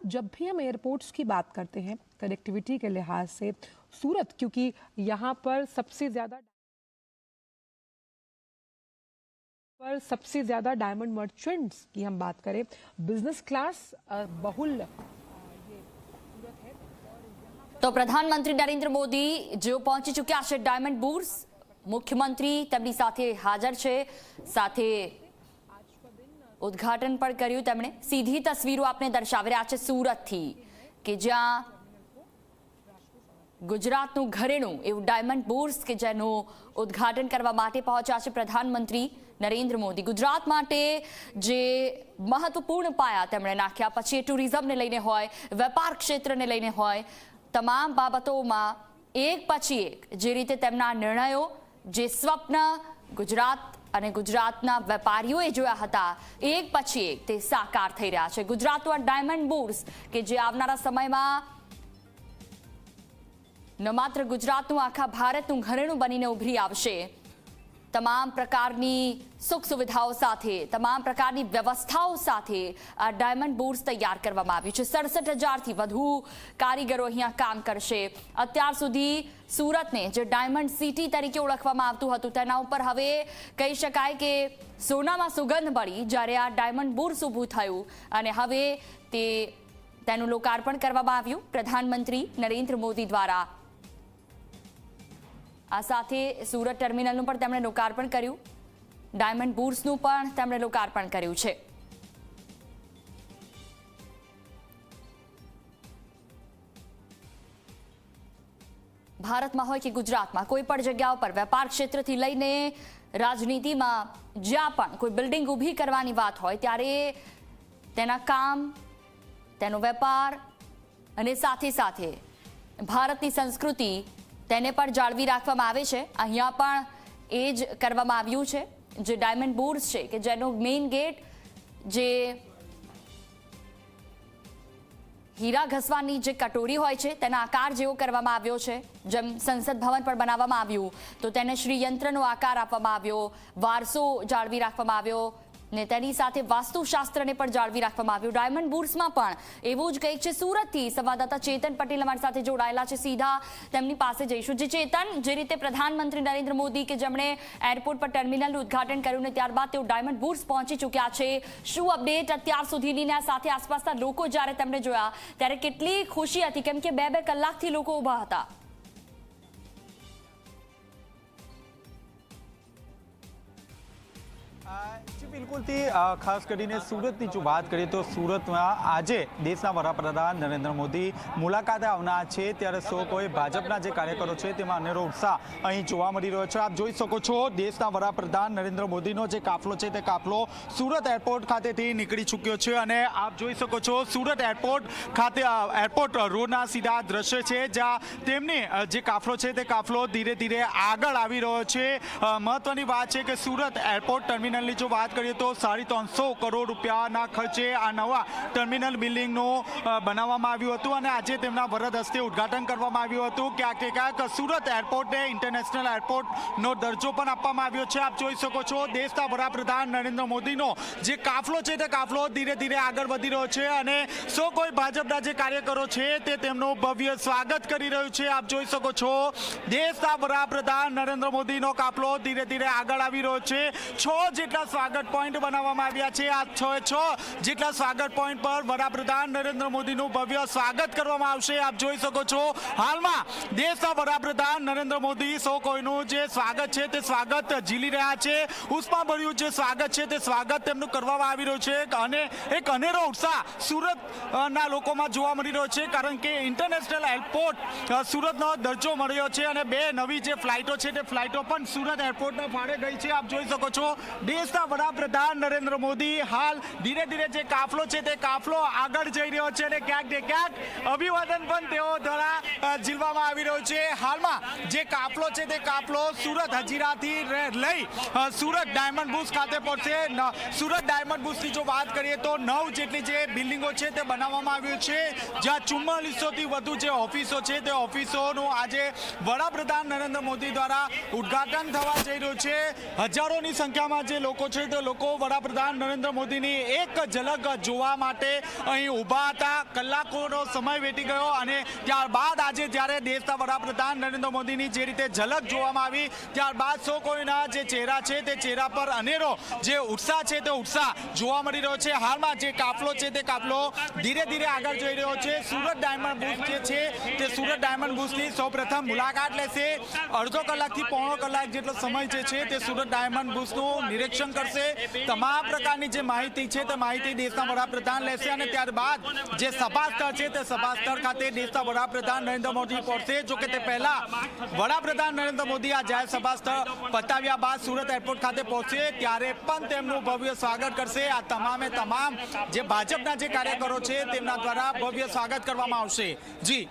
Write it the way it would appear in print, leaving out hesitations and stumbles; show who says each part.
Speaker 1: जब भी हम एयरपोर्ट्स की बात करते हैं कनेक्टिविटी के लिहाज से सूरत, क्योंकि यहाँ पर सबसे ज़्यादा डायमंड मर्चेंट्स की हम बात करें, बिजनेस क्लास बहुल
Speaker 2: तो प्रधानमंत्री नरेंद्र मोदी जो पहुंची चुक्या है डायमंड बुर्स, मुख्यमंत्री તેમની સાથે હાજર છે, સાથે ઉદ્ઘાટન પણ કર્યું તેમણે। સીધી તસવીરો આપને દર્શાવી રહ્યા છે સુરતથી કે જ્યાં ગુજરાતનું ઘરેણું એવું ડાયમંડ બુર્સ કે જેનું ઉદ્ઘાટન કરવા માટે પહોંચ્યા છે પ્રધાનમંત્રી નરેન્દ્ર મોદી। ગુજરાત માટે જે મહત્વપૂર્ણ પાયા તેમણે નાખ્યા, પછી ટુરિઝમને લઈને હોય, વેપાર ક્ષેત્રને લઈને હોય, તમામ બાબતોમાં એક પછી એક જે રીતે તેમના નિર્ણયો, જે સ્વપ્ન ગુજરાત અને ગુજરાતના વેપારીઓએ જોયા હતા, એક પછી એક તે સાકાર થઈ રહ્યા છે। ગુજરાતનું આ ડાયમંડ બુર્સ કે જે આવનારા સમયમાં ન માત્ર ગુજરાતનું આખા ભારતનું ઘરેણું બનીને ઉભરી આવશે, તમામ પ્રકારની સુખ સુવિધાઓ સાથે, તમામ પ્રકારની વ્યવસ્થાઓ સાથે આ ડાયમંડ બુર્સ તૈયાર કરવામાં આવ્યું છે। 67,000થી વધુ કારીગરો અહીંયા કામ કરશે। અત્યાર સુધી સુરતને જે ડાયમંડ સિટી તરીકે ઓળખવામાં આવતું હતું તેના ઉપર હવે કહી શકાય કે સોનામાં સુગંધ મળી જ્યારે આ ડાયમંડ બુર્સ ઊભું થયું અને હવે તેનું લોકાર્પણ કરવામાં આવ્યું પ્રધાનમંત્રી નરેન્દ્ર મોદી દ્વારા। આ સાથે સુરત ટર્મિનલનું પણ તેમણે લોકાર્પણ કર્યું, ડાયમંડ બુર્સનું પણ તેમણે લોકાર્પણ કર્યું છે। ભારતમાં હોય કે ગુજરાતમાં કોઈ પણ જગ્યાઓ પર વેપાર ક્ષેત્રથી લઈને રાજનીતિમાં જ્યાં પણ કોઈ બિલ્ડિંગ ઊભી કરવાની વાત હોય ત્યારે તેના કામ, તેનો વેપાર અને સાથે સાથે ભારતની સંસ્કૃતિ તેને પણ જાળવી રાખવામાં આવે છે। અહીંયા પણ એ જ કરવામાં આવ્યું છે। જે ડાયમંડ બુર્સ છે કે જેનો મેઇન ગેટ જે હીરા ઘસવાની જે કટોરી હોય છે તેના આકાર જેવો કરવામાં આવ્યો છે, જેમ સંસદ ભવન પર બનાવવામાં આવ્યું તો તેને શ્રીયંત્રનો આકાર આપવામાં આવ્યો, વારસો જાળવી રાખવામાં આવ્યો ને તેની સાથે વાસ્તુશાસ્ત્રને પણ જાળવી રાખવામાં આવ્યું। ડાયમંડ બુર્સમાં પણ એવું જ કંઈક છે। સુરતથી સંવાદદાતા ચેતન પટેલ અમારી સાથે જોડાયેલા છે, સીધા તેમની પાસે જઈશું। જે ચેતન, જે રીતે પ્રધાનમંત્રી નરેન્દ્ર મોદી કે જેમણે એરપોર્ટ પર ટર્મિનલનું ઉદ્ઘાટન કર્યું ને ત્યારબાદ તેઓ ડાયમંડ બુર્સ પહોંચી ચૂક્યા છે, શું અપડેટ અત્યાર સુધીની? સાથે આસપાસના લોકો જ્યારે તેમણે જોયા ત્યારે કેટલી ખુશી હતી, કેમ કે 2-2 કલાકથી લોકો ઊભા હતા?
Speaker 3: બિલકુલથી ખાસ કરીને સુરતની જો વાત કરીએ તો સુરતમાં આજે દેશના વડાપ્રધાન નરેન્દ્ર મોદી મુલાકાતે આવનાર છે, ત્યારે સૌ કોઈ ભાજપના જે કાર્યકરો છે તેમાં અનેરો ઉત્સાહ અહીં જોવા મળી રહ્યો છે। આપ જોઈ શકો છો દેશના વડાપ્રધાન નરેન્દ્ર મોદીનો જે કાફલો છે તે કાફલો સુરત એરપોર્ટ ખાતેથી નીકળી ચૂક્યો છે અને આપ જોઈ શકો છો સુરત એરપોર્ટ ખાતે એરપોર્ટ રોડના સીધા દ્રશ્ય છે જ્યાં તેમની જે કાફલો છે તે કાફલો ધીરે ધીરે આગળ આવી રહ્યો છે। મહત્વની વાત છે કે સુરત એરપોર્ટ ટર્મિનલની જો વાત કરીએ તો 350 કરોડ રૂપિયાના ખર્ચે આ નવા ટર્મિનલ બિલ્ડિંગનું બનાવવામાં આવ્યું હતું અને આજે તેમના વરદ હસ્તે ઉદ્ઘાટન કરવામાં આવ્યું હતું। ક્યાંક ક્યાંક સુરત એરપોર્ટને ઇન્ટરનેશનલ એરપોર્ટનો દરજ્જો પણ આપવામાં આવ્યો છે। આપ જોઈ શકો છો દેશના વડાપ્રધાન નરેન્દ્ર મોદીનો જે કાફલો છે તે કાફલો ધીરે ધીરે આગળ વધી રહ્યો છે અને સૌ કોઈ ભાજપના જે કાર્યકરો છે તે તેમનું ભવ્ય સ્વાગત કરી રહ્યું છે। આપ જોઈ શકો છો દેશના વડાપ્રધાન નરેન્દ્ર મોદીનો કાફલો ધીરે ધીરે આગળ આવી રહ્યો છે। 6 જેટલા સ્વાગત પોઈન્ટ બનાવવામાં આવ્યા છે। આ 6 જેટલા સ્વાગત પોઈન્ટ પર વડાપ્રધાન નરેન્દ્ર મોદીનું ભવ્ય સ્વાગત કરવામાં આવશે। આપ જોઈ શકો છો હાલમાં દેશના વડાપ્રધાન નરેન્દ્ર મોદી સૌ કોઈનું જે સ્વાગત છે તે સ્વાગત ઝીલી રહ્યા છે। ઉષ્માભર્યું જે સ્વાગત છે તે સ્વાગત તેમનું કરવામાં આવી રહ્યું છે અને એક અનેરો ઉત્સાહ સુરતના લોકોમાં જોવા મળી રહ્યો છે, કારણ કે ઇન્ટરનેશનલ એરપોર્ટ સુરતનો દરજ્જો મળ્યો છે અને 2 નવી જે ફ્લાઇટો છે તે ફ્લાઇટો પણ સુરત એરપોર્ટના ફાળે ગઈ છે। આપ જોઈ શકો છો દેશના વડાપ્રધાન નરેન્દ્ર મોદી હાલ ધીરે ધીરે જે કાફલો છે તે કાફલો આગળ જઈ રહ્યો છે અને ક્યાંક ને ક્યાંક અભિવાદન પણ તેઓ દ્વારા ઝીલવામાં આવી રહ્યો છે। હાલમાં જે કાફલો છે તે કાફલો સુરત હજીરાથી લઈ સુરત ડાયમંડ બુર્સ ખાતે પહોંચશે। સુરત ડાયમંડ બુર્સની જો વાત કરીએ તો 9 જેટલી જે બિલ્ડિંગો છે તે બનાવવામાં આવ્યું છે, જ્યાં 4400થી વધુ જે ઓફિસો છે તે ઓફિસોનું આજે વડાપ્રધાન નરેન્દ્ર મોદી દ્વારા ઉદ્ઘાટન થવા જઈ રહ્યું છે। હજારોની સંખ્યામાં જે લોકો છે તે લોકો વડાપ્રધાન નરેન્દ્ર મોદીની એક ઝલક જોવા માટે અહીં ઊભા હતા। કલાકોનો સમય વીતી ગયો અને ત્યારબાદ આજે જ્યારે દેશના વડાપ્રધાન નરેન્દ્ર મોદીની જે રીતે ઝલક જોવામાં આવી, ત્યારબાદ સૌ કોઈના જે ચહેરા છે તે ચહેરા પર અનેરો જે ઉત્સાહ છે તે ઉત્સાહ જોવા મળી રહ્યો છે। હાલમાં જે કાફલો છે તે કાફલો ધીરે ધીરે આગળ જઈ રહ્યો છે। સુરત ડાયમંડ બુર્સ જે છે તે સુરત ડાયમંડ બુર્સની સૌપ્રથમ મુલાકાત લેશે। અડધો કલાકથી પોણો કલાક જેટલો સમય જે છે તે સુરત ડાયમંડ બુર્સનું નિરીક્ષણ કરશે। તમામ પ્રકારની જે માહિતી છે તે માહિતી દેશના વડાપ્રધાન લેશે અને ત્યારબાદ જે સભા સ્થળ છે તે સભા સ્થળ ખાતે દેશના વડાપ્રધાન નરેન્દ્ર મોદી પહોંચશે। જો કે તે પહેલા વડાપ્રધાન નરેન્દ્ર મોદી આ જાહેર સભા સ્થળ પતાવ્યા બાદ સુરત એરપોર્ટ ખાતે પહોંચશે ત્યારે પણ તેમનું ભવ્ય સ્વાગત કરશે। આ તમામે તમામ જે ભાજપના જે કાર્યકરો છે તેમના દ્વારા ભવ્ય સ્વાગત કરવામાં આવશે। જી।